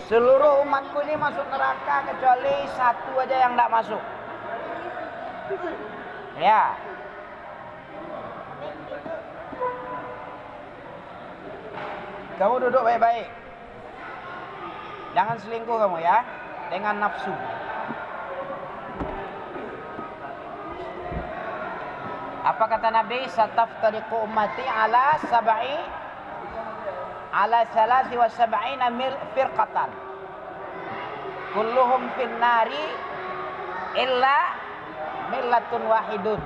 Seluruh umatku ini masuk neraka kecuali satu aja yang tidak masuk. Ya. Kamu duduk baik-baik. Jangan selingkuh kamu ya dengan nafsu. Apa kata Nabi? Sataftariqu ummati ala salasi wa sab'ina firqatan. Kulluhum finnari illa millatun wahidun.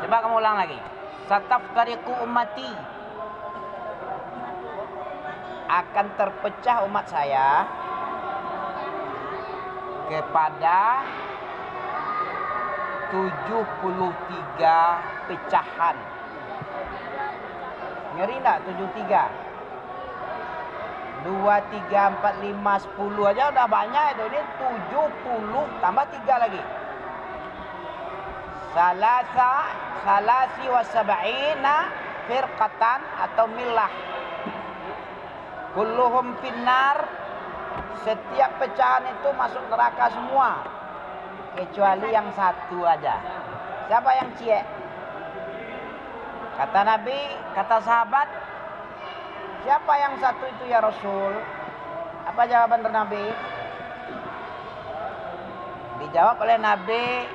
Coba kamu ulang lagi. Sataftariqu ummati, akan terpecah umat saya kepada 73 pecahan. Ngeri enggak 73? 2, 3, 4, 5, 10 aja udah banyak itu. Ini 70 tambah 3 lagi. Salasi wa sab'ina firqatan atau millah. Kulluhum finnar, setiap pecahan itu masuk neraka semua kecuali yang satu aja. Siapa yang cie? Kata Nabi, kata sahabat, siapa yang satu itu ya Rasul? Apa jawaban dari Nabi? Dijawab oleh Nabi,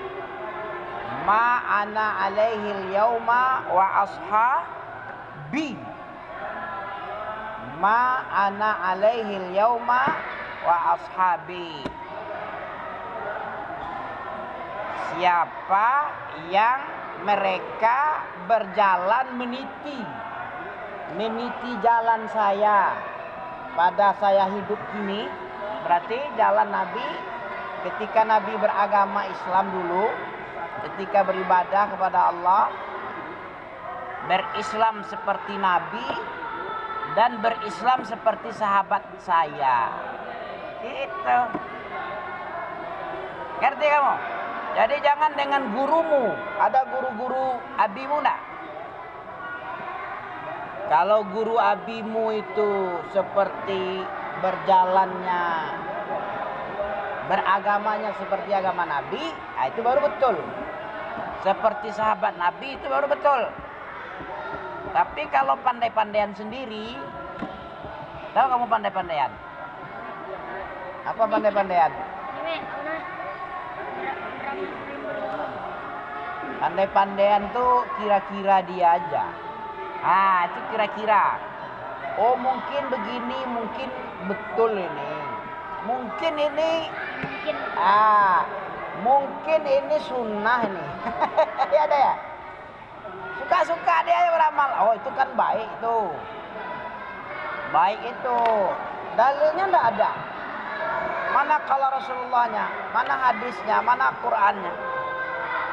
ma ana alaihil yauma wa ashabi. Ma ana alaihil yauma wa ashabi. Siapa yang mereka berjalan meniti jalan saya pada saya hidup ini, berarti jalan Nabi ketika Nabi beragama Islam dulu, ketika beribadah kepada Allah, berislam seperti Nabi dan berislam seperti sahabat saya. Gitu. Ngerti kamu? Jadi jangan dengan gurumu. Ada guru-guru abimu enggak? Kalau guru abimu itu seperti berjalannya, beragamanya seperti agama Nabi, itu baru betul. Seperti sahabat Nabi, itu baru betul. Tapi kalau pandai-pandaian sendiri, tahu kamu pandai-pandaian? Apa pandai-pandaian? Pandai-pandaian tuh kira-kira dia aja. Itu kira-kira. Oh mungkin begini, mungkin betul ini. Mungkin ini. Mungkin ini sunnah ini. Ya ada ya. Suka-suka dia yang beramal. Oh itu kan baik itu. Baik itu. Dalilnya enggak ada. Mana kalau Rasulullahnya, mana hadisnya, mana Qur'annya.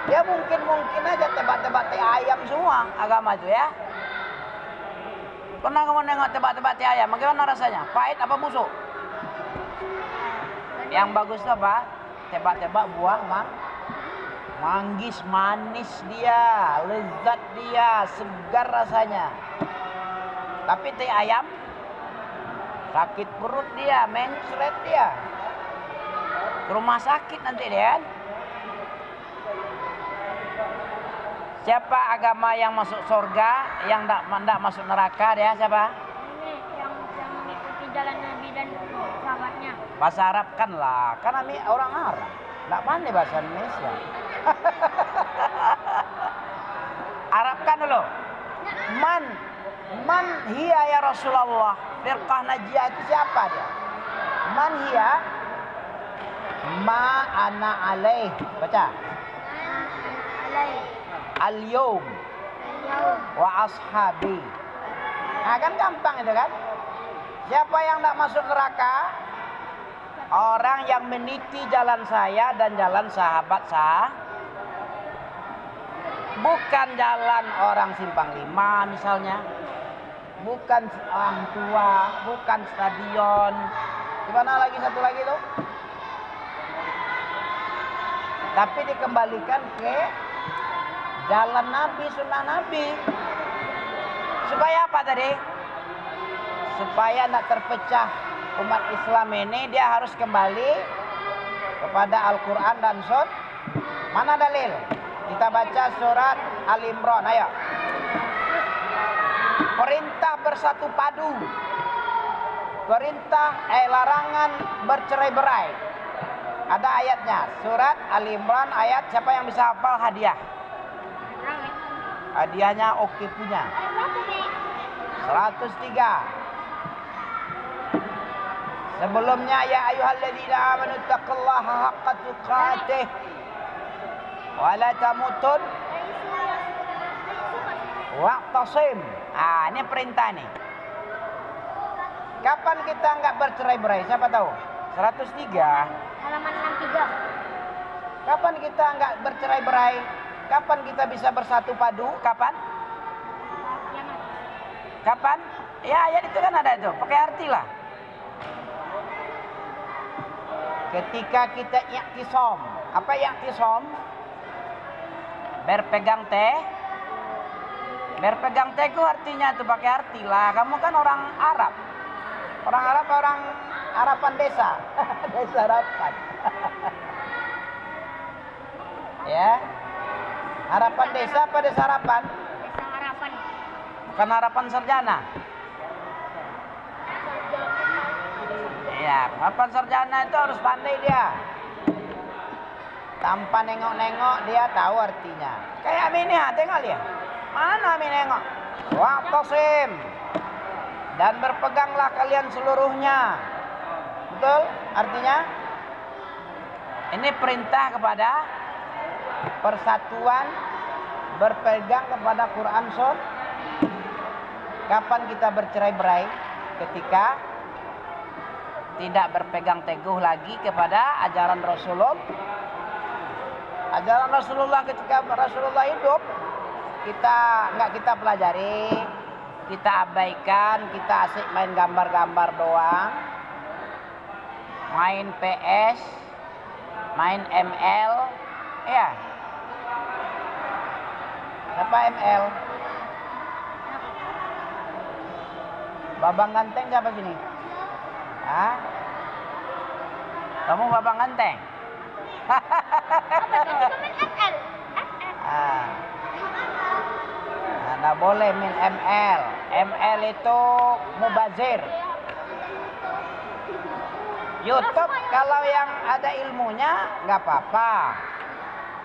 Ya mungkin aja tebak-tebak ayam semua agama itu ya. Pernah kamu nengok tebak-tebak ayam? Bagaimana rasanya? Pahit apa busuk? Yang bagus itu apa? Tebak-tebak buah manggis, manis dia, lezat dia, segar rasanya. Tapi teh ayam sakit perut dia, mencret dia. Ke rumah sakit nanti dia. Siapa agama yang masuk surga, yang tidak masuk neraka dia siapa? Ini yang mengikuti jalan Nabi dan sahabatnya. Bahasa Arab kan lah, kan kami orang Arab, tidak pandai bahasa Indonesia. Arab kan dulu. Man hiya ya Rasulullah. Firqah Najiyah itu siapa dia? Man hiya? Ma ana alaih. Baca. Alaih. Al-yawm wa ashabi. Nah kan gampang itu kan. Siapa yang tidak masuk neraka? Orang yang meniti jalan saya dan jalan sahabat saya. Bukan jalan orang simpang 5 misalnya. Bukan orang tua, bukan stadion. Gimana lagi satu lagi tuh? Tapi dikembalikan ke jalan Nabi, sunnah Nabi. Supaya apa tadi? Supaya tidak terpecah umat Islam ini dia harus kembali kepada Al-Quran dan Sunnah. Mana dalil? Kita baca surat Al-Imran, ayo. Perintah bersatu padu. Perintah larangan bercerai-berai. Ada ayatnya, surat Al-Imran ayat, siapa yang bisa hafal hadiah? Hadiahnya oke punya. 103. Sebelumnya ya ayyuhalladzina amanu taqullaha haqqa tuqatih wa la tamutun wa'tasim. Ini perintah nih. Kapan kita enggak bercerai-berai? Siapa tahu? 103. Halaman 63. Kapan kita enggak bercerai-berai? Kapan kita bisa bersatu padu? Kapan? Kiamat. Kapan? Ya ayat itu kan ada itu. Pakai arti lah. Ketika kita i'tisom. Apa i'tisom? Berpegang teh. Berpegang teh itu artinya itu pakai arti lah. Kamu kan orang Arab. Orang Arab, orang harapan desa. Desa harapan. Ya. Harapan desa apa desa harapan? Desa harapan. Bukan harapan sarjana. Ya, harapan sarjana itu harus pandai dia. Tanpa nengok-nengok dia tahu artinya. Kayak Amin ya, tengok dia. Mana Amin nengok? Wa'tasim. Dan berpeganglah kalian seluruhnya. Betul? Artinya ini perintah kepada persatuan, berpegang kepada Quran Sunnah. Kapan kita bercerai-berai? Ketika tidak berpegang teguh lagi kepada ajaran Rasulullah. Ajaran Rasulullah ketika Rasulullah hidup, kita pelajari, kita abaikan, kita asik main gambar-gambar doang, main PS, main ML, ya. Apa ML? Babang Ganteng siapa sini? Hah? Kamu babang ganteng? Nggak boleh min ML. ML itu mubazir. YouTube kalau yang ada ilmunya nggak apa-apa.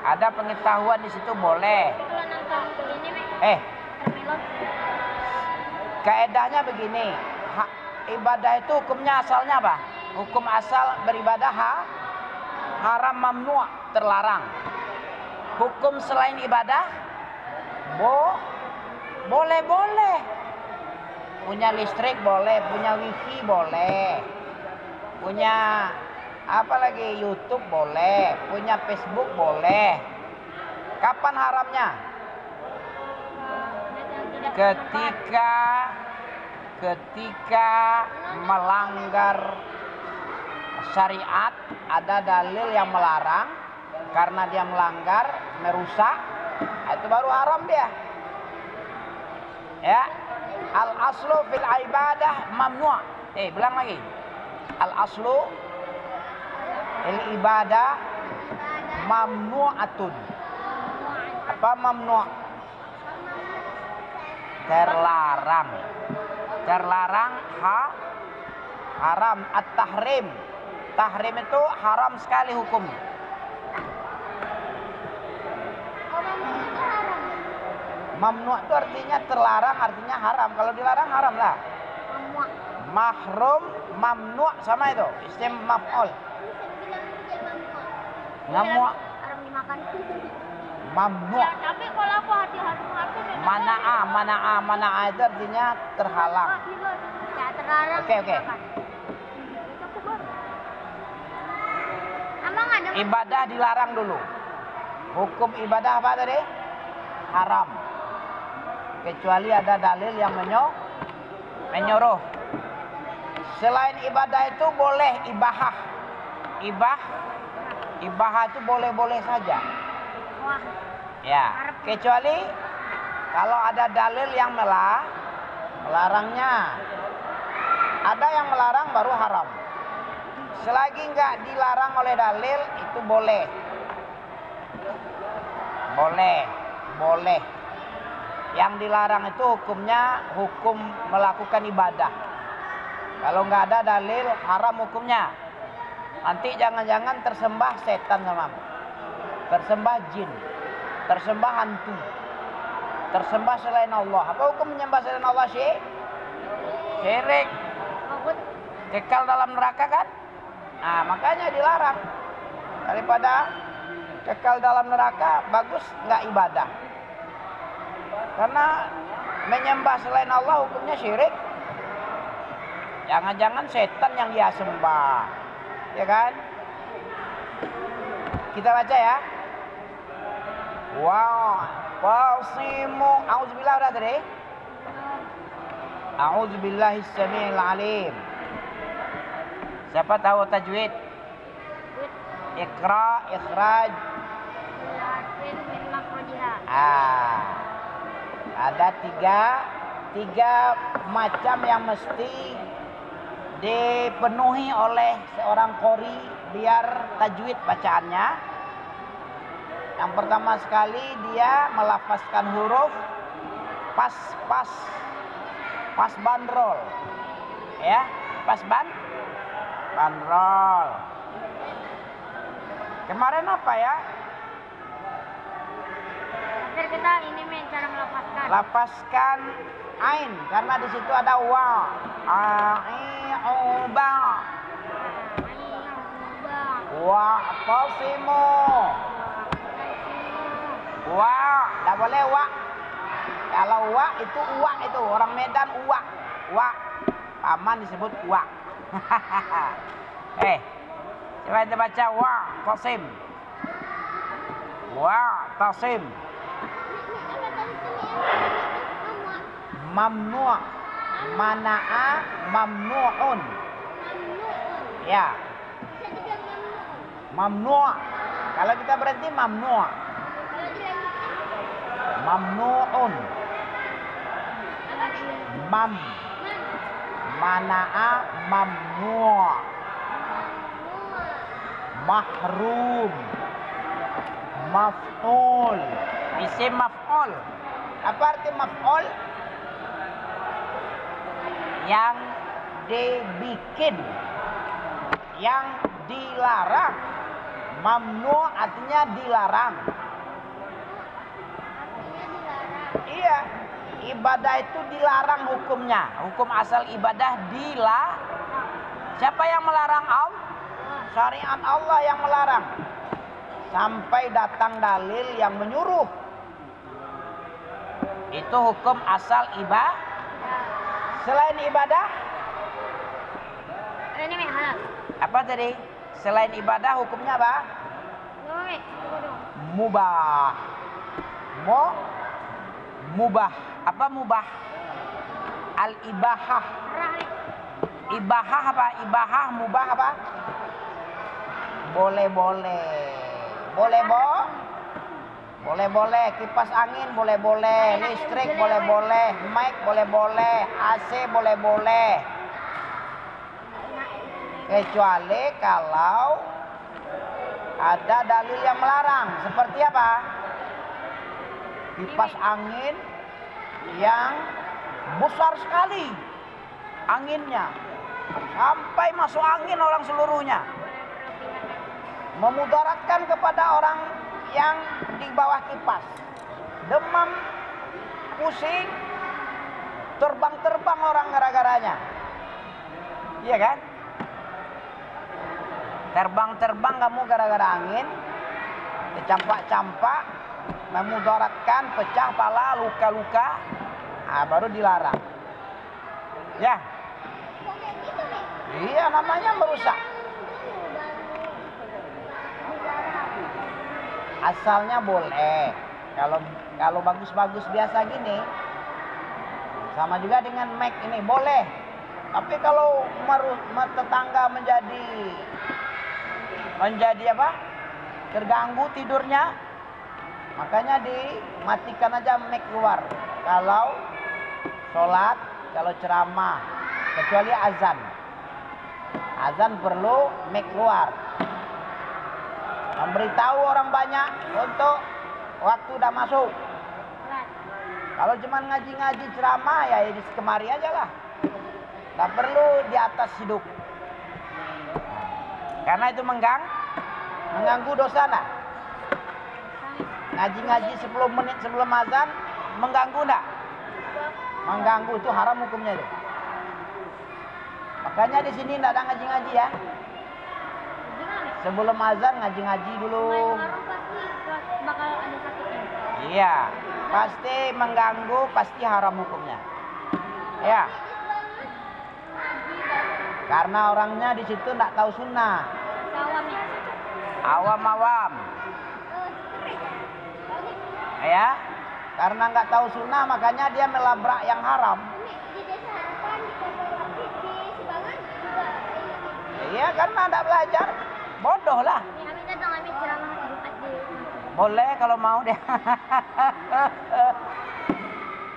Ada pengetahuan di situ boleh. Kaedahnya begini. Ibadah itu hukumnya asalnya apa? Hukum asal beribadah haram mamnu' terlarang. Hukum selain ibadah boleh. Punya listrik boleh, punya wifi boleh. Punya apa lagi? YouTube boleh, punya Facebook boleh. Kapan haramnya? Ketika melanggar syariat, ada dalil yang melarang, karena dia melanggar, merusak, itu baru haram dia. Ya, al aslu fil ibadah mamnu'. Bilang lagi. Al aslu fil ibadah mamnu'atun. Apa mamnu'? Terlarang. Terlarang haram. At-tahrim. Tahrim itu haram sekali hukumnya. Mamnu' itu artinya terlarang, artinya haram. Kalau dilarang haram lah. Mahrum, mamnu' sama itu. Isim maf'ul. Mamnu'. Haram dimakan. Mamnu'. Ya, tapi kalau aku hati-hati Mana'a itu artinya terhalang. Ya, terlarang. Oke. Ibadah dilarang dulu. Hukum ibadah apa tadi? Haram. Kecuali ada dalil yang menyuruh. Selain ibadah itu boleh ibahah. Ibahah itu boleh-boleh saja. Ya, kecuali kalau ada dalil yang melarangnya. Ada yang melarang baru haram. selagi nggak dilarang oleh dalil itu boleh. Boleh. Yang dilarang itu hukumnya hukum melakukan ibadah. Kalau nggak ada dalil haram hukumnya. Nanti jangan-jangan tersembah setan sama, tersembah jin, tersembah hantu, tersembah selain Allah. Apa hukum menyembah selain Allah sih? Syirik. Kekal dalam neraka kan? Nah, makanya dilarang. Daripada kekal dalam neraka, bagus nggak ibadah. Karena menyembah selain Allah hukumnya syirik. Jangan-jangan setan yang dia sembah, ya kan? Kita baca ya. Wa'tasimu. A'udzubillah udah tadi. A'udzubillahis samiil alim. Siapa tahu tajwid? Iqra, ikhraj. Ada tiga macam yang mesti dipenuhi oleh seorang qori biar tajwid bacaannya. Yang pertama sekali dia melafazkan huruf pas bandrol. Ya, pas bandrol. Kemarin apa ya? Kita ini cara melafazkan. Lapaskan ain karena di situ ada wa. Ai'uba. Wa'tasimu. Wa, enggak boleh wa. Kalau wa itu uwa itu orang Medan uwa. Wa. Paman disebut uwa. Coba kita baca wa tasim. Wa tasim. Mamnu'. Mana'a mamnu'un. Ya. Mamnu'. Kalau kita berhenti mamnu'. Mamnu'un. Mana'a mamnu'. Mahrum. Maf'ul. Isim maf'ul. Apa arti maf'ul? Yang dibikin, yang dilarang. Mamnu' artinya dilarang. Iya, ibadah itu dilarang hukumnya. Hukum asal ibadah dilarang. Siapa yang melarang? Allah. Syariat Allah yang melarang. Sampai datang dalil yang menyuruh. Itu hukum asal ibadah. Selain ibadah? Ini halal. Apa tadi? Selain ibadah hukumnya apa? Mubah. Mubah. Apa mubah? Al-ibahah. Ibahah apa? Ibahah, mubah apa? Boleh-boleh. Boleh-boleh. Kipas angin boleh-boleh. Listrik boleh-boleh. Mic boleh-boleh. AC boleh-boleh. Kecuali kalau ada dalil yang melarang. Seperti apa? Kipas angin yang besar sekali anginnya. Sampai masuk angin orang seluruhnya. Memudaratkan kepada orang yang di bawah kipas. Demam, pusing, terbang-terbang orang gara-garanya. Iya kan? Terbang-terbang kamu gara-gara angin, campak-campak, memudaratkan, pecah pala, luka-luka, baru dilarang. Ya. Iya, namanya merusak. Asalnya boleh. Kalau bagus-bagus biasa gini, sama juga dengan mic ini boleh. Tapi kalau tetangga menjadi apa? Terganggu tidurnya, makanya dimatikan aja mic luar. Kalau sholat, kalau ceramah, kecuali azan. Azan perlu mic keluar. Memberitahu orang banyak untuk waktu udah masuk. Kalau cuma ngaji-ngaji ceramah ya di kemari aja lah. Tak perlu di atas hidup. Karena itu mengganggu dosa nah. Ngaji-ngaji 10 menit sebelum azan mengganggu enggak? Mengganggu, itu haram hukumnya itu. Makanya di sini enggak ada ngaji-ngaji ya. Sebelum azan ngaji-ngaji dulu. Bakal ada sakitnya. Iya, pasti mengganggu, pasti haram hukumnya. Ya. Karena orangnya di situ enggak tahu sunnah. Awam-awam. Ya, karena nggak tahu sunnah makanya dia melabrak yang haram. Iya, karena nggak belajar, bodoh lah. Boleh kalau mau deh.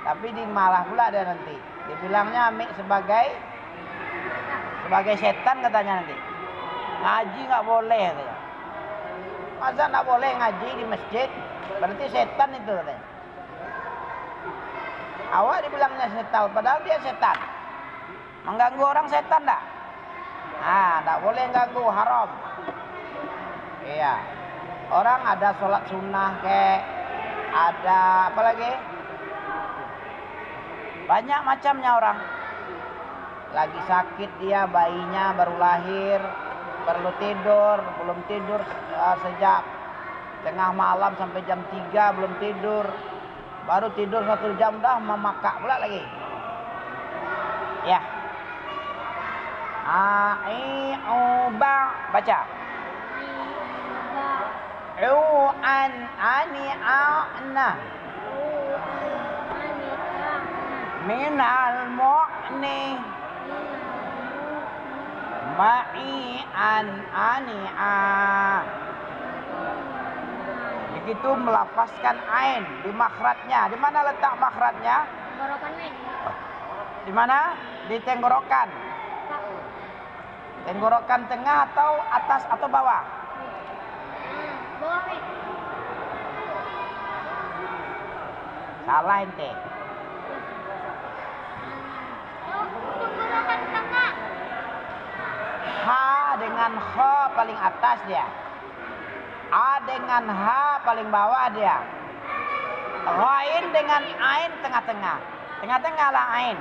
Tapi di malah pula dia nanti. Dibilangnya Amik sebagai setan katanya nanti. Ngaji nggak boleh katanya. Masa nggak boleh ngaji di masjid? Berarti setan itu katanya. Awak dibilangnya setan, padahal dia setan. Mengganggu orang setan tak? Tak boleh ganggu, haram. Iya. Orang ada sholat sunnah kayak ada apa lagi? Banyak macamnya orang. Lagi sakit dia, bayinya baru lahir, perlu tidur, belum tidur sejak tengah malam sampai jam 3 belum tidur. Baru tidur 1 jam dah memakak pula lagi. Ya. Ba baca. Ana minal mu'ni ani'a. Begitu melafazkan ain di makhrajnya. Di mana letak makhrajnya? Di mana? Di tenggorokan. Tenggorokan tengah atau atas atau bawah? Bawah. Salah ente. Tenggorokan tengah. Ha dengan kha paling atas dia. A dengan H paling bawah dia. Ghain dengan ain tengah-tengah. Tengah-tengah lah ain.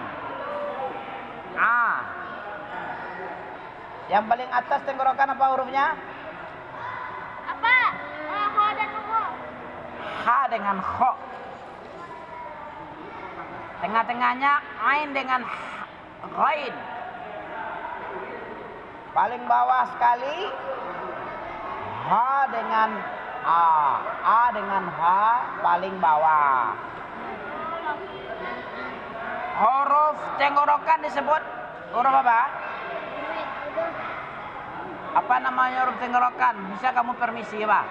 A. Yang paling atas tenggorokan apa hurufnya? Apa? H dan kha. H dengan kha. Tengah-tengahnya ain dengan ghain. Paling bawah sekali H dengan A. A dengan H paling bawah. Huruf tenggorokan disebut huruf apa? Apa namanya huruf tenggorokan? Bisa kamu permisi ya, Pak?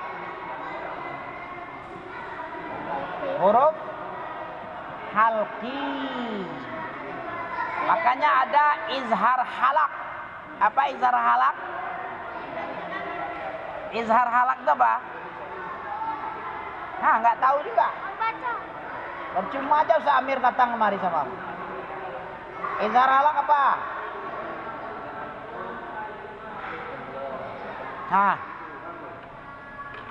Huruf halqi. Makanya ada izhar halak. Apa izhar halak? Izhar halak itu apa? Nggak tahu juga. Percuma aja Ustaz Amir datang kemari sama. Izhar halak apa?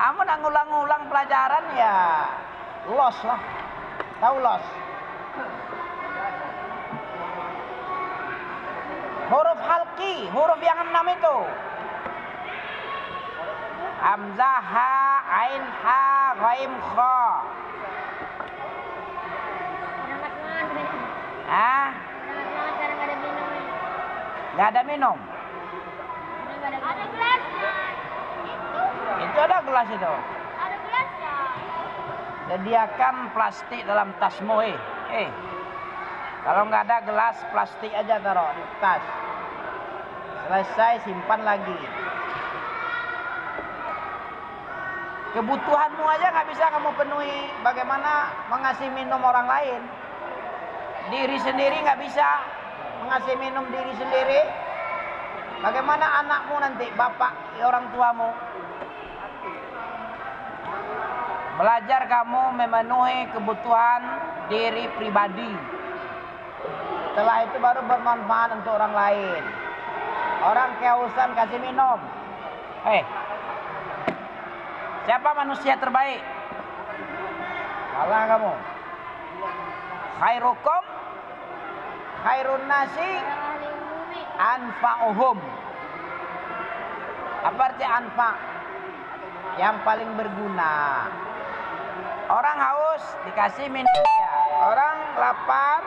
Kamu nak ngulang-ngulang pelajaran ya los lah. Tahu los? Huruf halqi, huruf yang 6 itu. Hamzah, ha, ain, ha, ghaim, kha. Nggak ada minum. Ada gelasnya. Itu ada gelas itu. Ada gelasnya. Sediakan plastik dalam tasmu, Kalau nggak ada gelas, plastik aja taruh di tas. Selesai, simpan lagi. Kebutuhanmu aja nggak bisa kamu penuhi. Bagaimana mengasih minum orang lain? Diri sendiri nggak bisa mengasih minum diri sendiri. Bagaimana anakmu nanti, bapak, orang tuamu? Belajar kamu memenuhi kebutuhan diri pribadi. Setelah itu baru bermanfaat untuk orang lain. Orang kehausan kasih minum. Siapa manusia terbaik? Salah kamu. Khairukum khairun nasi anfa'uhum. Apa arti anfa'? Yang paling berguna. Orang haus dikasih minum ya. Orang lapar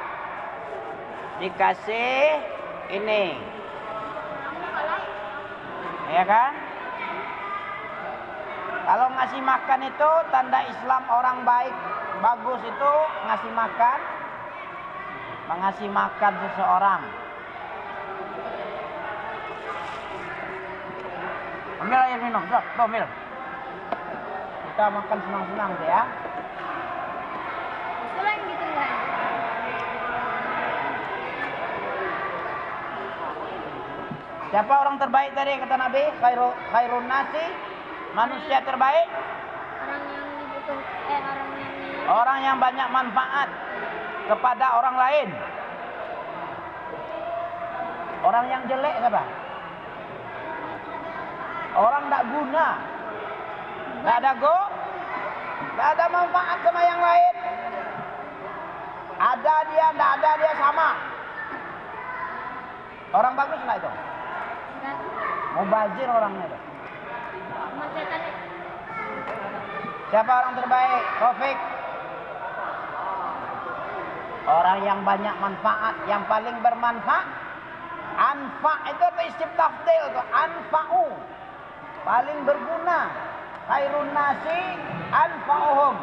dikasih ini. Ya kan? Kalau ngasih makan itu tanda Islam orang baik, bagus itu ngasih makan, mengasih makan seseorang. Ambil air minum, Sob, ambil. Kita makan senang-senang deh ya. Itulah yang gitu kan. Siapa orang terbaik tadi kata Nabi? Khairun nasi, manusia terbaik. Orang yang banyak manfaat kepada orang lain. Orang yang jelek siapa? Orang tak guna, tak ada manfaat sama yang lain. Ada dia, tak ada dia sama. Orang bagus nggak itu? Mubazir orangnya itu. Siapa orang terbaik? Taufik. Orang yang banyak manfaat, yang paling bermanfaat. Anfa itu isim tafdil tuh. Anfa'u. Paling berguna. Khairun nasi anfa'uhum.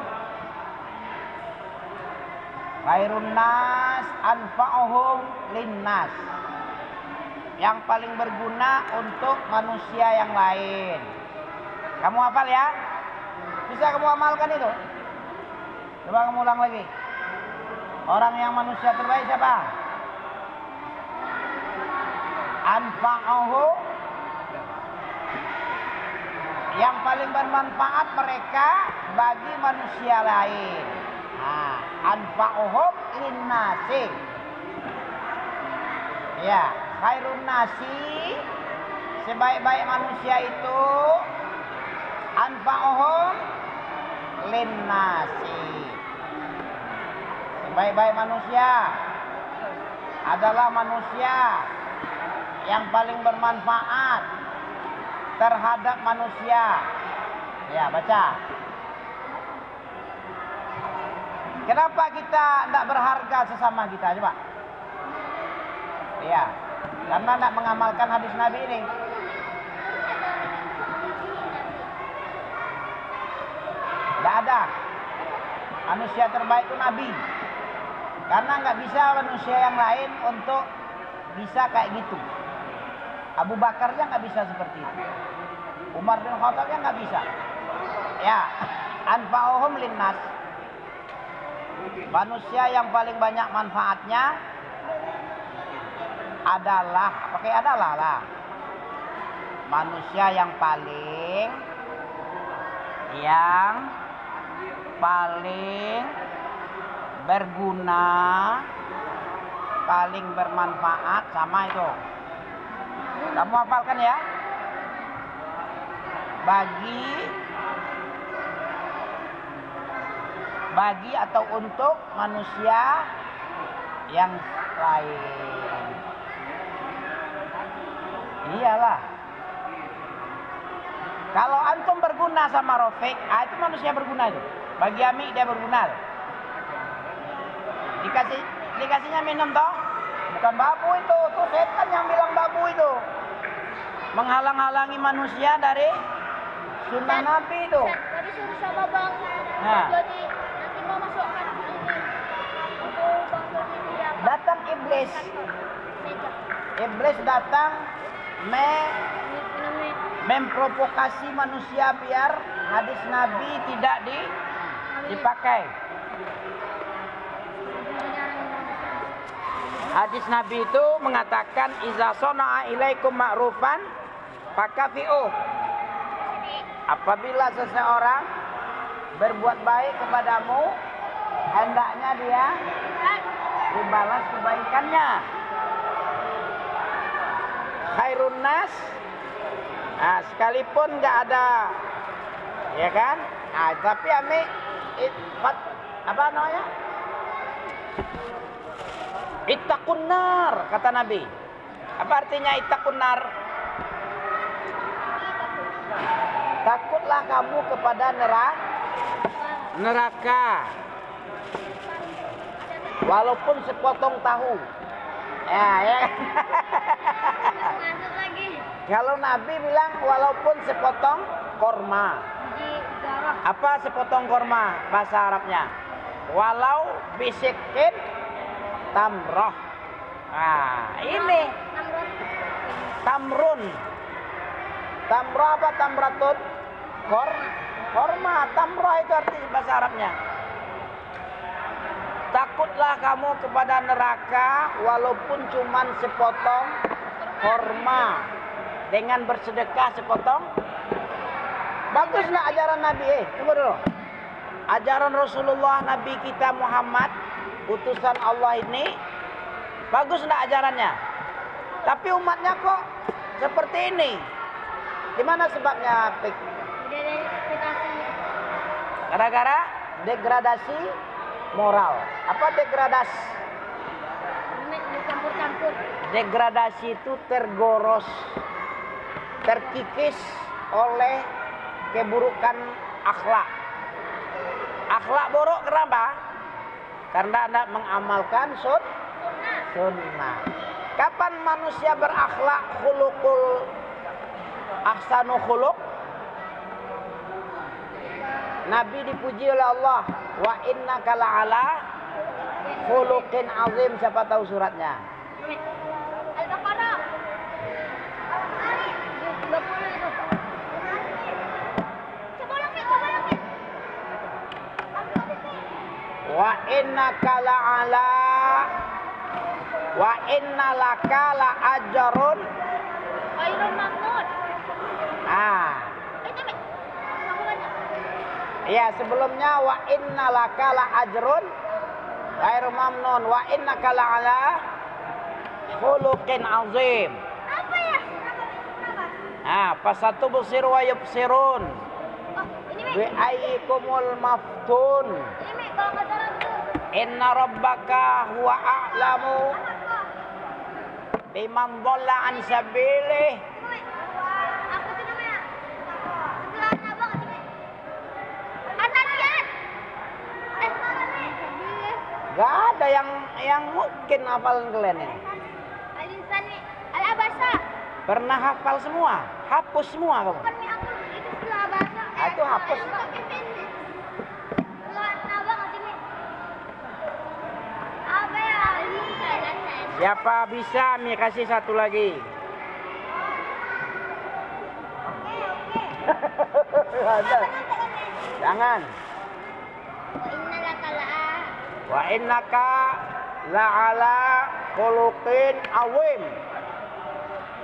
Khairun nas anfa'uhum linnas. Yang paling berguna untuk manusia yang lain. Kamu hafal ya? Bisa kamu amalkan itu? Coba kamu ulang lagi. Orang yang manusia terbaik siapa? Anfa'uhu. Yang paling bermanfaat mereka bagi manusia lain. Nah, anfa'uhum linnasi. Ya, khairun nasi, sebaik-baik manusia itu anfa'uhum linnasi. Sebaik-baik manusia adalah manusia yang paling bermanfaat terhadap manusia. Ya, baca. Kenapa kita tidak berharga sesama kita? Coba. Ya, karena tidak mengamalkan hadis Nabi ini. Tidak ada. Manusia terbaik itu Nabi. Karena nggak bisa manusia yang lain untuk bisa kayak gitu. Abu Bakarnya nggak bisa seperti itu. Umar bin Khattabnya nggak bisa. Ya, anfa'uhum linnas. Manusia yang paling banyak manfaatnya adalah, pakai adalah lah. Manusia yang paling berguna, paling bermanfaat sama itu. Kamu hafalkan ya. Bagi atau untuk manusia yang lain. Iyalah. Kalau antum berguna sama Rafiq, itu manusia berguna itu. Bagi Ami dia berguna. Dikasihnya minum toh? Bukan babu itu, tuh setan yang bilang babu itu. Menghalang-halangi manusia dari sunnah Nabi itu. Tadi suruh sama Bang. Nah. Jadi nanti mau masukkan ini untuk Bang ini ya. Datang iblis. Iblis datang memprovokasi manusia biar hadis Nabi tidak dipakai. Hadis Nabi itu mengatakan iza sona'a ilaikum ma'rufan fakafi'u. Apabila seseorang berbuat baik kepadamu, hendaknya dia dibalas kebaikannya. Khairun nas, nah, sekalipun nggak ada, ya kan? Nah, tapi apa namanya? Ittaqun nar, kata Nabi. Apa artinya ittaqun nar? Takutlah kamu kepada neraka. Walaupun sepotong tahu. Ya. Masuk lagi. Kalau Nabi bilang walaupun sepotong korma. Apa sepotong korma bahasa Arabnya? Walau bisikin tamroh. Nah, ini tamrun. Tamroh apa tamratun? Korma. Tamroh itu arti bahasa Arabnya. Takutlah kamu kepada neraka walaupun cuman sepotong korma. Dengan bersedekah sepotong. Bagus nggak ajaran Nabi? Tunggu dulu. Ajaran Rasulullah Nabi kita Muhammad, utusan Allah ini, bagus nggak ajarannya? Tapi umatnya kok seperti ini. Gimana sebabnya, Pik? Gara-gara degradasi moral. Apa degradasi? Campur-campur. Degradasi itu tergoros, terkikis oleh keburukan akhlak. Akhlak buruk kenapa? Karena Anda mengamalkan sunnah. Kapan manusia berakhlak khuluqul ahsanu khuluq? Nabi dipuji oleh Allah, wa innaka la'ala khuluqin azim. Siapa tahu suratnya? Al-Baqarah. 20 itu. Wa innaka la'ala wa inna laka la ajrun Khairun mamnun. Itu Mi. Kamu baca. Ya, sebelumnya wa inna laka la ajrun khairun mamnun wa innaka la'ala khuluqin azim. Apa ya? Fasatubsir wa yubsirun. Oh, ini Mi. Bi ayyikumul maftun. Ini Mi, kalau nggak salah tuh. Inna rabbaka huwa a'lamu biman dhalla an sabilih. Aku tuh namanya. Sebelah Nabang sih Mi. Asalian. Gak ada yang mungkin hafalan kalian ini. Alisan Mi. Al-Abasa. Pernah hafal semua? Hapus semua kamu? Bukan Mi, aku itu sebelah Abasa. Itu hapus. Sebelah Nabang sih Mi. Apa ya? Siapa bisa Mi kasih satu lagi? Ada. Jangan. Wa innaka la'ala khuluqin awim.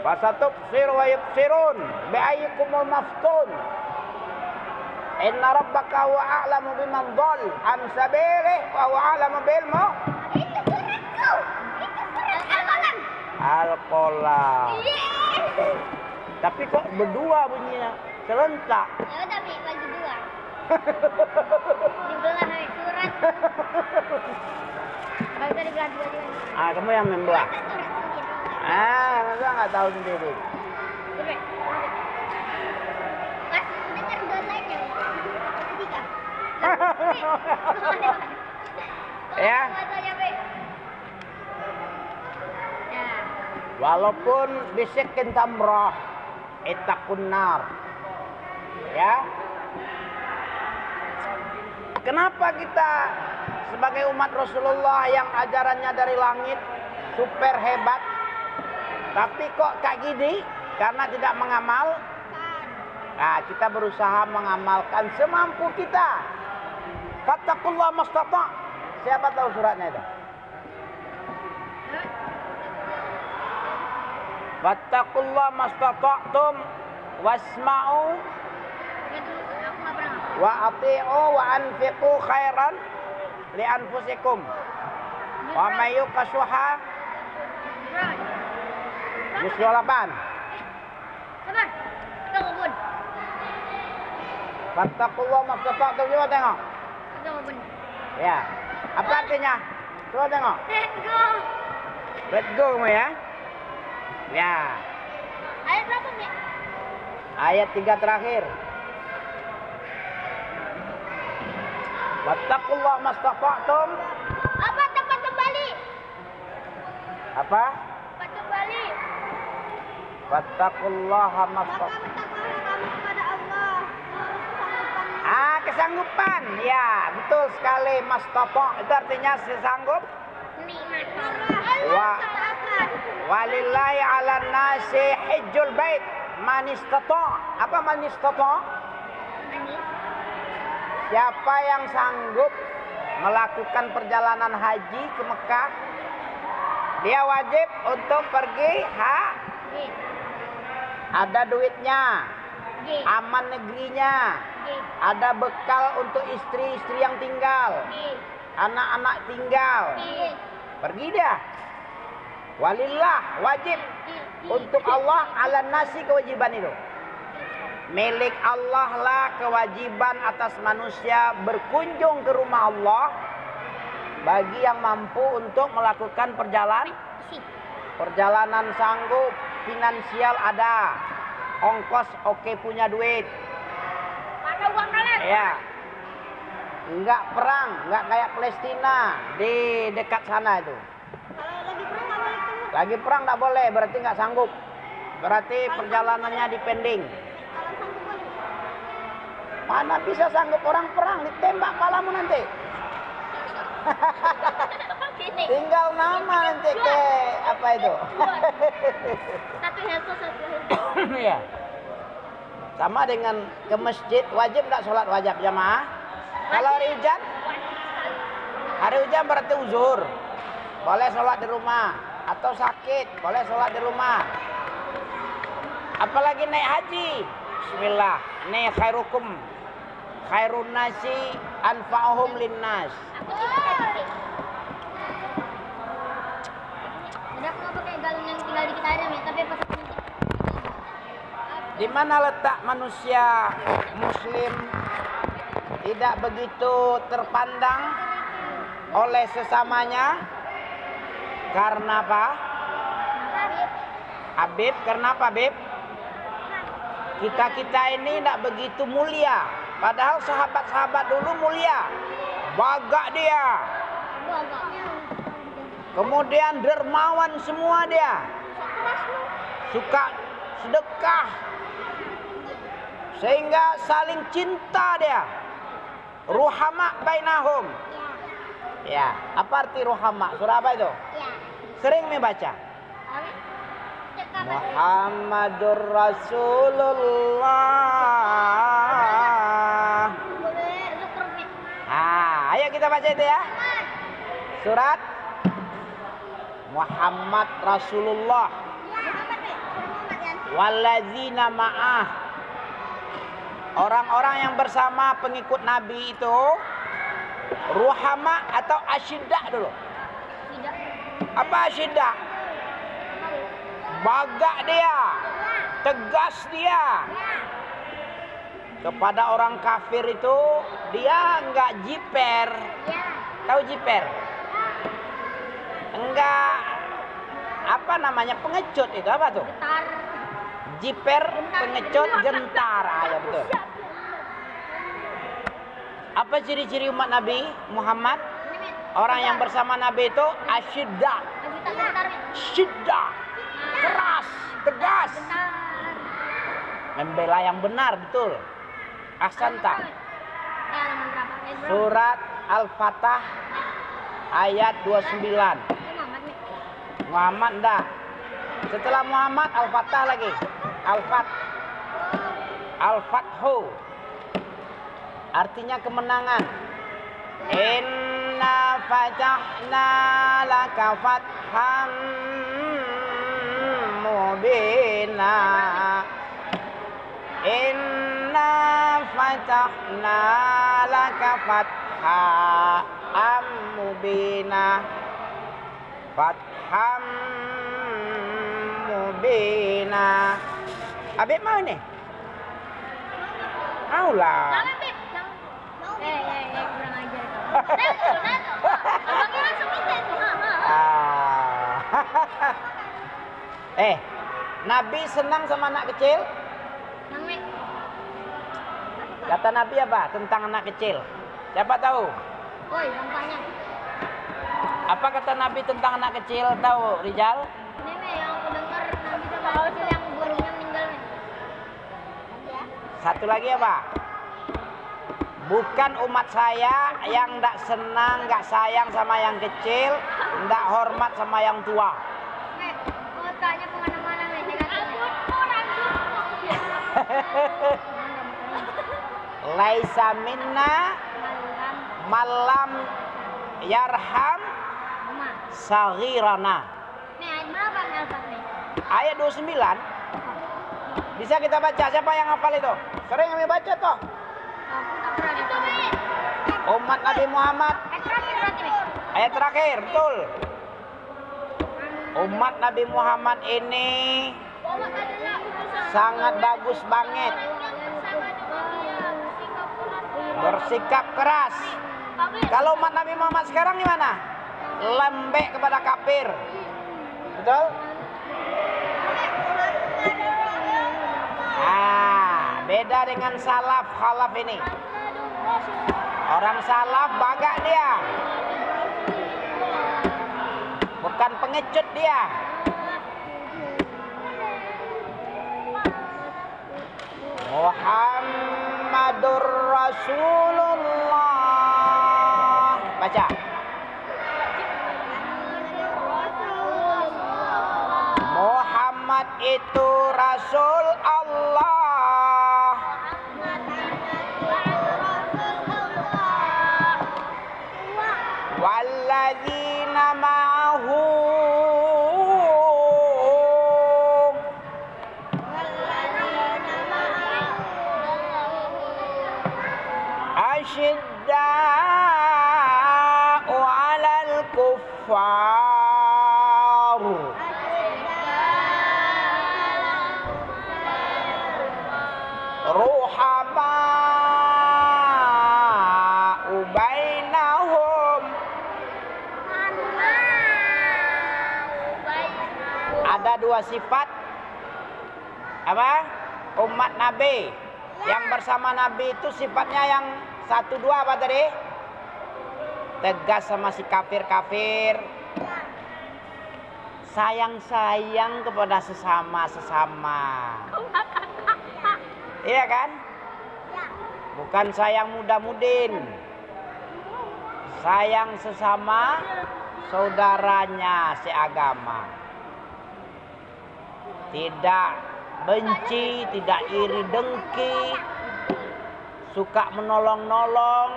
Fasatubsir wa yubsirun bi ayyikumul maftun. Inna rabbaka huwa a'lamu biman dhal an sabilih wa huwa a'lamu bil Itu suratku. Itu surat Al-Qalam. Al-Qalam. Tapi kok berdua bunyinya? Serentak. Ya udah Mi, bagi dua. Dibelah Mi, surat. Kalau bisa dibelah dua juga. Kamu yang membelah. Surat Masa nggak tahu sendiri. sendiri. Mas, dengar downline-nya. Ketiga. Ya. Nah. Walaupun bisikin tamroh, ittaqun nar. Ya. Kenapa kita sebagai umat Rasulullah yang ajarannya dari langit super hebat, tapi kok kayak gini? Karena tidak mengamal. Nah, kita berusaha mengamalkan semampu kita. Fattakullah mastata'. Siapa tahu suratnya itu? Wattaqullaha mastata'tum wasma'u wa ati'u wa anfiqu khairan li anfusikum. Wa may yuqashuha juz 28. Sabar. Tunggu bun. Wattaqullaha mastata'tum. Coba tengok. Tunggu bun. Ya. Apa artinya? Coba tengok. Let's go. Let's go kamu ya. Ya. Ayat berapa nih? Ayat 3 terakhir. Wattaqullaha mastata'tum. Apa tempat kembali? Apa? Tempat kembali. Wattaqullaha mastata'tum. Bertakwalah kepada Allah. Kesanggupan. Ya, betul sekali. Mastata' itu artinya sesanggup. Nikmat Wa walillahi 'alan nasi hajjul bait man istata'. Apa man istata'? Siapa yang sanggup melakukan perjalanan haji ke Mekah, dia wajib untuk pergi ada duitnya, aman negerinya, ada bekal untuk istri-istri yang tinggal, anak-anak tinggal. Pergi dia. Walillah, wajib untuk Allah ala nasi kewajiban itu. Milik Allah lah kewajiban atas manusia berkunjung ke rumah Allah bagi yang mampu untuk melakukan perjalanan sanggup, finansial ada, ongkos oke, punya duit. Ada uang kalian? Ya. Enggak perang, enggak kayak Palestina di dekat sana itu. Kalau lagi perang nggak boleh ketemu. Lagi perang enggak boleh, berarti enggak sanggup. Berarti perjalanannya dipending. Kalau sanggup boleh. Mana bisa sanggup orang perang, ditembak palamu nanti. Sini. Tinggal nama nanti ke apa itu. Satu helto, satu helto. Ya. Sama dengan ke masjid, wajib enggak sholat wajib jamaah? Kalau hari hujan? Hari hujan berarti uzur. Boleh sholat di rumah. Atau sakit, boleh sholat di rumah. Apalagi naik haji. Bismillah. Ini khairukum khairun nasi anfa'uhum linnas. Udah aku mau pakai galon yang tinggal di kita aja, tapi pas aku nanti. Di mana letak manusia muslim tidak begitu terpandang oleh sesamanya? Karena apa? Habib, karena apa Habib? Kita ini tidak begitu mulia. Padahal sahabat-sahabat dulu mulia. Bagak dia. Kemudian dermawan semua dia. Suka sedekah. Sehingga saling cinta dia. Ruhama bainahum. Ya, apa arti ruhama? Surah apa itu? Ya. Sering membaca. Muhammadur Rasulullah. Ayo kita baca itu ya. Surat Muhammad Rasulullah. Wallazina ma'ah. Orang-orang yang bersama pengikut Nabi itu ruhama atau asyiddah dulu. Apa asyiddah? Bagak dia, tegas dia. Kepada orang kafir itu dia enggak jiper. Tahu jiper? Enggak apa namanya, pengecut itu apa tuh? Jiper, pengecut, gentar. Ya betul. Apa ciri-ciri umat Nabi Muhammad? Orang yang bersama Nabi itu asyiddah. Syiddah. Keras, tegas. Membela yang benar, betul. Ahsanta. Surat Al-Fatah ayat 29. Muhammad enggak. Setelah Muhammad Al-Fatah lagi. Al-Fathu. Artinya kemenangan. Inna fatahna laka fatham mubina. Inna fatahna laka fatham mubina. Fatham mubina. Habib mau nih? Mau lah. Jangan, Beb. Kurang ajar kau. Nato. Abangnya langsung minta itu. Nabi senang sama anak kecil? Nang, Kata Nabi apa tentang anak kecil? Siapa tahu? Woi, nampaknya. Apa kata Nabi tentang anak kecil? Tahu, Rijal? Ini yang aku dengar Nabi sama anak kecil yang gurunya meninggal. Satu lagi apa? Bukan umat saya yang tidak senang, nggak sayang sama yang kecil, tidak hormat sama yang tua. Kau tanya kemana-mana, Laisa minna malam yarham saghirana. Nih, ayat berapa nih Alfat nih? Ayat 29. Bisa kita baca, siapa yang hafal itu? Sering kami baca toh. Aku tak pernah itu, nih. Umat Nabi Muhammad. Ayat terakhir berarti, nih. Ayat terakhir, betul. Umat Nabi Muhammad ini sangat bagus banget. Bersikap keras. Kalau umat Nabi Muhammad sekarang gimana? Lembek kepada kafir. Betul? Beda dengan salaf khalaf ini. Orang salaf bagak dia. Bukan pengecut dia. Muhammadur Rasulullah. Baca. Muhammad itu Rasul Allah. Walladzina ma'ahu asyidda'u 'alal kuffar ruhama'u bainahum. Ada dua sifat apa? Umat Nabi yang bersama Nabi itu sifatnya yang satu dua apa tadi? Tegas sama si kafir-kafir. Sayang-sayang kepada sesama-sesama. Iya kan? Bukan sayang muda-mudin. Sayang sesama saudaranya seagama. Tidak benci, tidak iri dengki, suka menolong-nolong,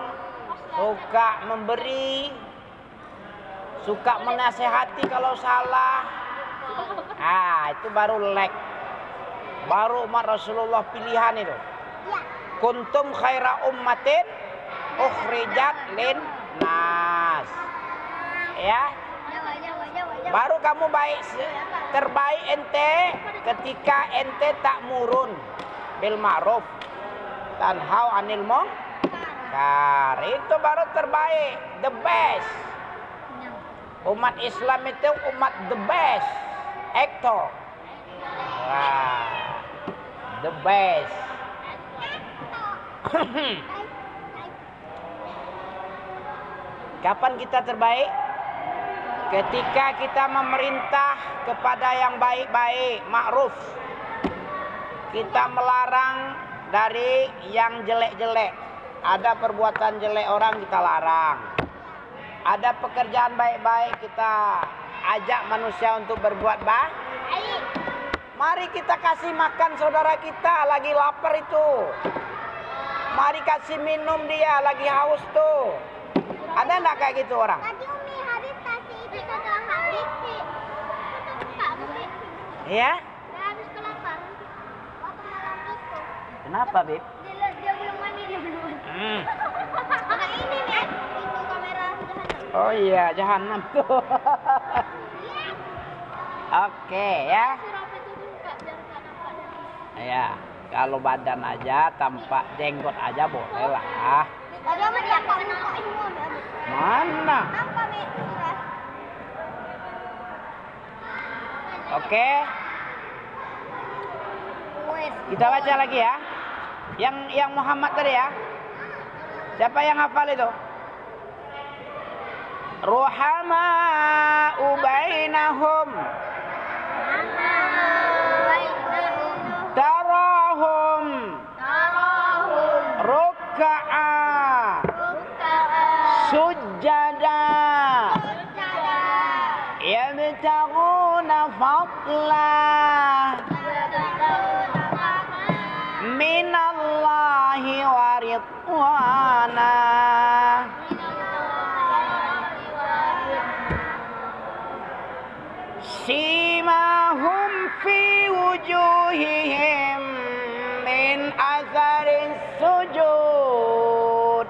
suka memberi, suka menasehati kalau salah. Itu baru lek. Baru umat Rasulullah pilihan itu. Kuntum khaira ummatin ukhrijat lin nas. Ya. Baru kamu baik, terbaik ente ketika ente tak murun bil ma'ruf tanhau 'anil munkar. Itu baru terbaik, the best. Umat Islam itu umat the best actor. The best. Kapan kita terbaik? Ketika kita memerintah kepada yang baik-baik, ma'ruf. Kita melarang dari yang jelek-jelek. Ada perbuatan jelek orang kita larang. Ada pekerjaan baik-baik kita ajak manusia untuk berbuat baik. Mari kita kasih makan saudara kita lagi lapar itu. Mari kasih minum dia lagi haus tuh. Ada enggak kayak gitu orang? Habib kasih itu satu Habib sih. Iya? Kenapa, Bib? Dia belum mandi, dia belum mandi. Nah, ini nih, itu kamera jahanam. Oh iya, jahanam tuh. Oke ya. Suruh itu buka biar nggak nampak dari. Ya, kalau badan aja tampak jenggot aja boleh lah. Tadi amat ya, Pak. Nampak semua. Mana? Nampak, Mi. Surat. Oke, Wes. kita baca lagi ya. Yang Muhammad tadi ya. Siapa yang hafal itu? Ruhama'u bainahum tarahum rukka'a sujjada yabtaghuna fadla minallahi wa ridwana. Simahum fi wujuhihim min atharis sujud.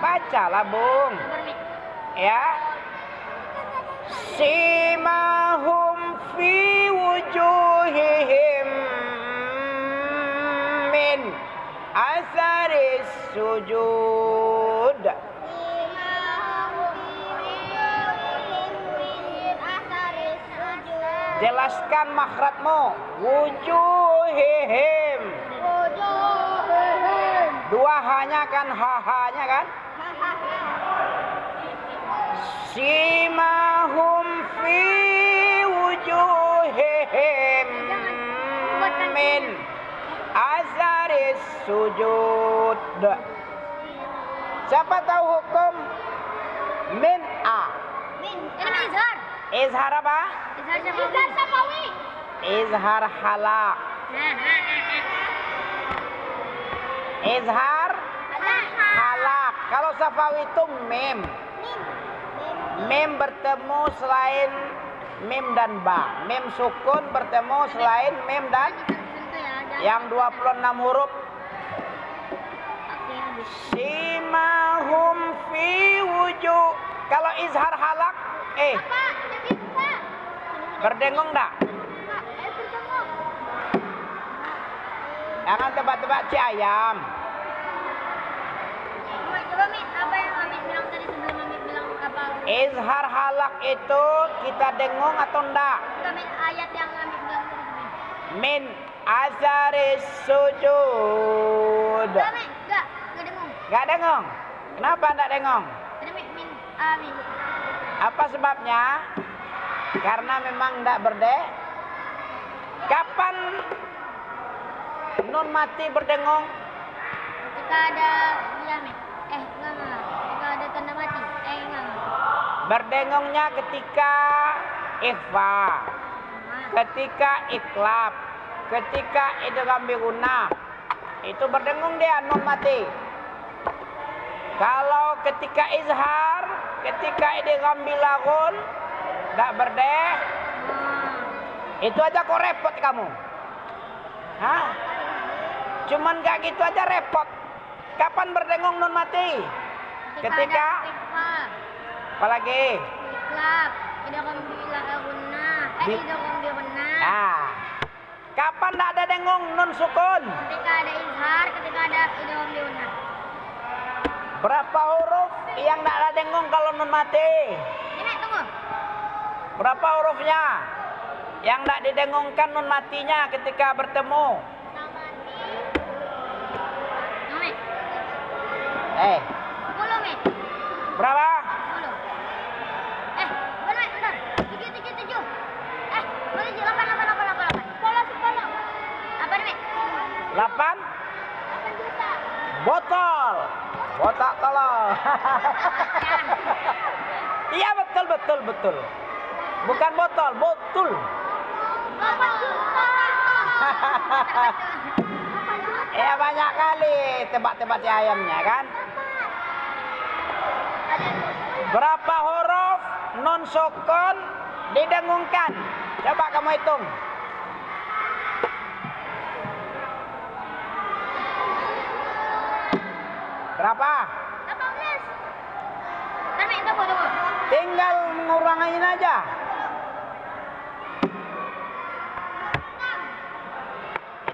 Bacalah, Bung. Ya. Simahum fi wujuhihim min asaris sujud. Jelaskan makhrajmu. Wujuhihim. Dua hanya kan, hahanya kan? Simahum fi wujuhihim min asaris sujud. Siapa tahu hukum min a? Min. Ini izhar. Izhar apa? Izhar safawi. Izhar halak. Izhar halak. Kalau safawi itu mim. Mim bertemu selain mim dan ba. Mim sukun bertemu selain mim dan yang 26 huruf. Simahum fi wujuh. Kalau izhar halak, berdengung enggak? Jangan tebak-tebak ci ayam. Coba Mi, apa yang Amit bilang tadi sebelum Amit bilang apa? Izhar halak itu kita dengung atau enggak? Kami ayat yang Amit bilang tadi sebelum. Min azaris sujud. Enggak dengung. Enggak dengung. Kenapa enggak dengung? Tadi min amin. Apa sebabnya? Karena memang enggak Kapan nun mati berdengung? Ketika ada enggak. Ketika ada tanda mati. Enggak. Berdengungnya ketika ikhfa, ketika iklab, ketika idgham bi gunnah. Itu berdengung dia nun mati. Kalau ketika izhar, ketika idgham bi laghun enggak itu aja kok repot kamu. Hah? Cuman gak gitu aja repot. Kapan berdengung nun mati? Ketika apalagi? Iklab, idgham bi gunnah. Idgham bi gunnah. Nah. Kapan enggak ada dengung nun sukun? Ketika ada izhar, ketika ada idgham bi gunnah. Berapa huruf yang enggak ada dengung kalau nun mati? Ini tunggu. Berapa hurufnya? Yang enggak didengungkan nun matinya ketika bertemu? Mami. 10 Mi. Berapa? 10. Bentar. 7. Boleh 8. 10. Apa nih, Mi? 8 juta. botol. Botak kalau. Iya betul. Bukan botol, botul. 8 juta. Ya banyak kali tebak-tebak si ayamnya kan. Berapa huruf nun sukun Didengungkan. Coba kamu hitung. Berapa? 18. Tapi tunggu. Tinggal mengurangin aja.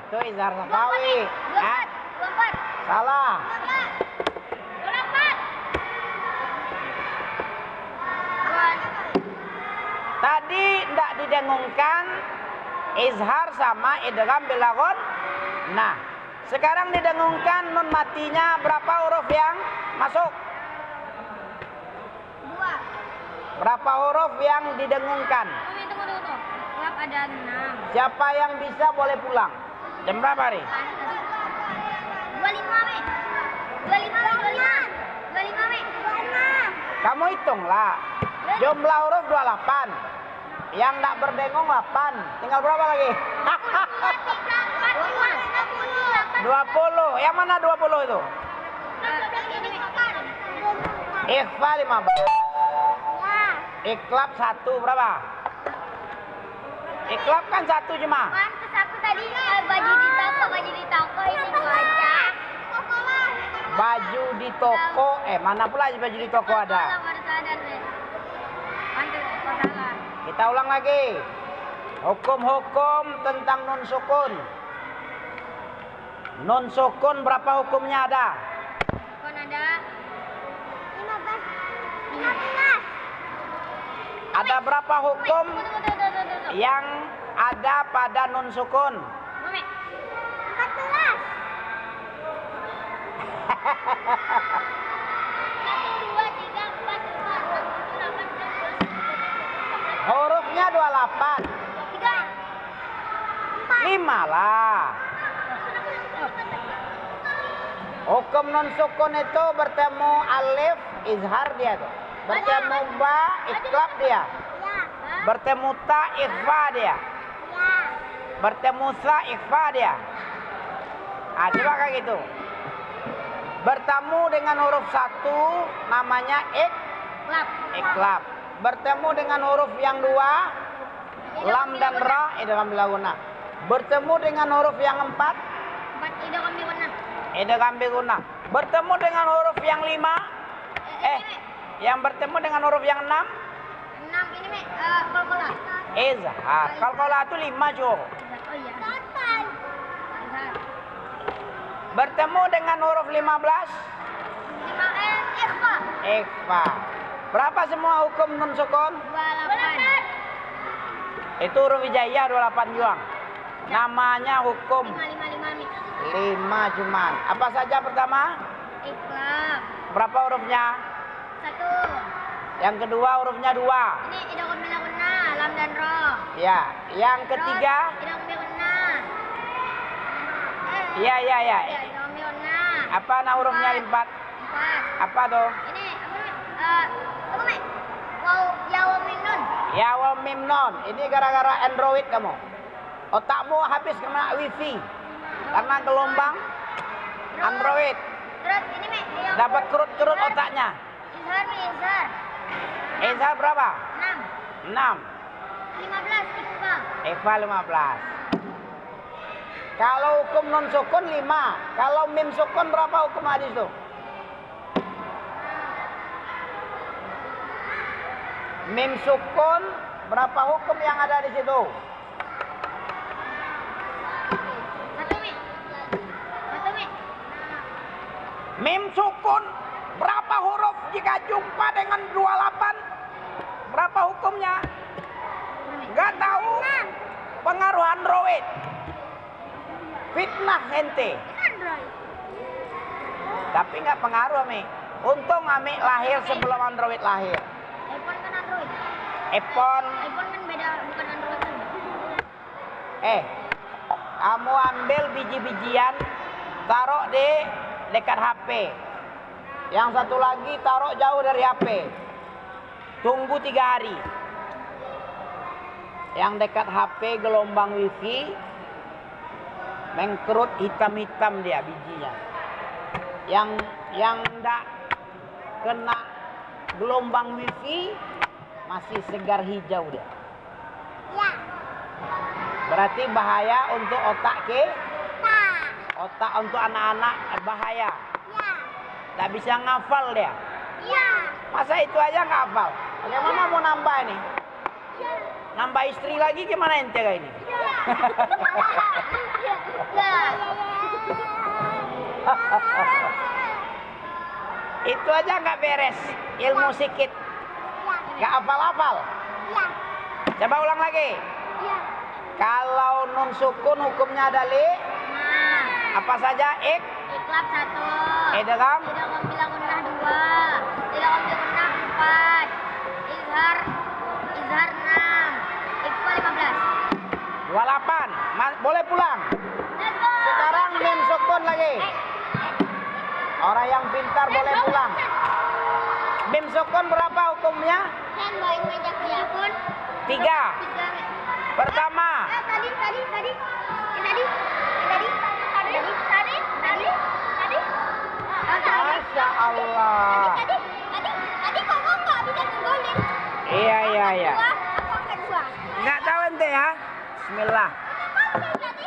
Itu izhar safawi. 24. Salah. 24. Tadi tidak didengungkan izhar sama idgham bilaghon. Nah, sekarang didengungkan nun matinya berapa huruf yang masuk? 2. Berapa huruf yang didengungkan? Tunggu. Klap ada 6. Siapa yang bisa boleh pulang? Jam berapa hari? 25, Me. 25, Me. Kamu hitunglah. Jumlah huruf 28. Yang tidak berdengung 8. Tinggal berapa lagi? 20. Yang mana 20 itu? Ikhfa 15. Iklab 1 berapa? Iklab kan 1 cuma. Pantes aku tadi baju di toko ini baca. Baju di toko. Mana pula baju di toko ada? Baru sadar deh. Pantes kok salah. Kita ulang lagi. Hukum-hukum tentang nun sukun. Nun sukun berapa hukumnya ada? Kon ada 15. Ada berapa hukum Tunggu. yang ada pada nun sukun? Mami. 14. Hurufnya 28. 5 lah. Hukum nun sukun itu bertemu alif izhar dia tuh. Bertemu ba iklab dia. Bertemu ta ikhfa dia. Bertemu sa ikhfa dia. Coba kayak gitu. Bertemu dengan huruf 1 namanya iklab. Bertemu dengan huruf yang 2 lam dan ra idgham bilaghunah. Bertemu dengan huruf yang 4 idgham bigunah. Bertemu dengan huruf yang 5 yang bertemu dengan huruf yang 6 ini Me, qalqalah. izhar. Qalqalah itu 5 cuy. Oh iya. Izhar. Bertemu dengan huruf 15 Ikhfa. ikhfa. Berapa semua hukum nun sukun? 28. Itu huruf hijaiyah 28 juang. Namanya hukum 5 cuman. Apa saja pertama? Ikhlas. Berapa hurufnya? 1. Yang kedua hurufnya 2. Ini idgham bilaghunah, lam dan ra. Ya, yang ketiga? Idgham bilaghunah. Iya. Idgham bilaghunah. Apa hurufnya 4? 4. Apa tuh? Ini apa Me? Wow, ya wa mim nun. Ya wa mim nun. Ini gara-gara Android kamu. Otakmu habis kena wifi. Karena gelombang Android. Terus ini Me, yang Dapat kerut-kerut otaknya. izhar Me, izhar. Izhar berapa? 6. 6. 15 ikhfa. Ikhfa 15. Kalau hukum non sukun 5. Kalau mim sukun berapa hukum hadis itu? Mim sukun berapa hukum yang ada di situ? 1 Me. Mim sukun berapa huruf jika jumpa dengan 28? Berapa hukumnya? Enggak tahu. Pengaruh Android. Fitnah ente. Android. Tapi enggak pengaruh Ami. Untung Ami lahir sebelum Android lahir. iPhone kan Android. iPhone. iPhone kan beda, bukan Android kan. Kamu ambil biji-bijian, taruh di dekat HP. Yang satu lagi taruh jauh dari HP. Tunggu 3 hari. Yang dekat HP gelombang wifi, mengkerut hitam-hitam dia bijinya. Yang enggak kena gelombang wifi, Masih segar hijau dia. Ya. Berarti bahaya untuk otak Ta. otak untuk anak-anak bahaya. Ya. Tak bisa ngafal dia. Ya. Masa itu aja nggak hafal? Bagaimana mau nambah ini? Ya. Nambah istri lagi gimana ente kayak ini? Ya. Itu aja nggak beres. Ilmu sikit. Nggak hafal-hafal. Ya. Coba ulang lagi. Ya. Kalau nun sukun hukumnya ada li. Nah. Apa saja? Iklab 1. Idgham. Idgham bilang gunnah 2. Idgham bilang gunnah 4. Izhar 6. Ikhfa 15. 28. Boleh pulang. Let's go. Sekarang mim sukun lagi. Orang yang pintar boleh pulang. Mim sukun berapa hukumnya? Kan baik meja sukun. 3. 3. Pertama. Tadi. Masya Allah. Tadi kok nggak bisa ngegolin? Iya. Aku angkat dua. Nggak tahu ente ya. Bismillah. Tadi.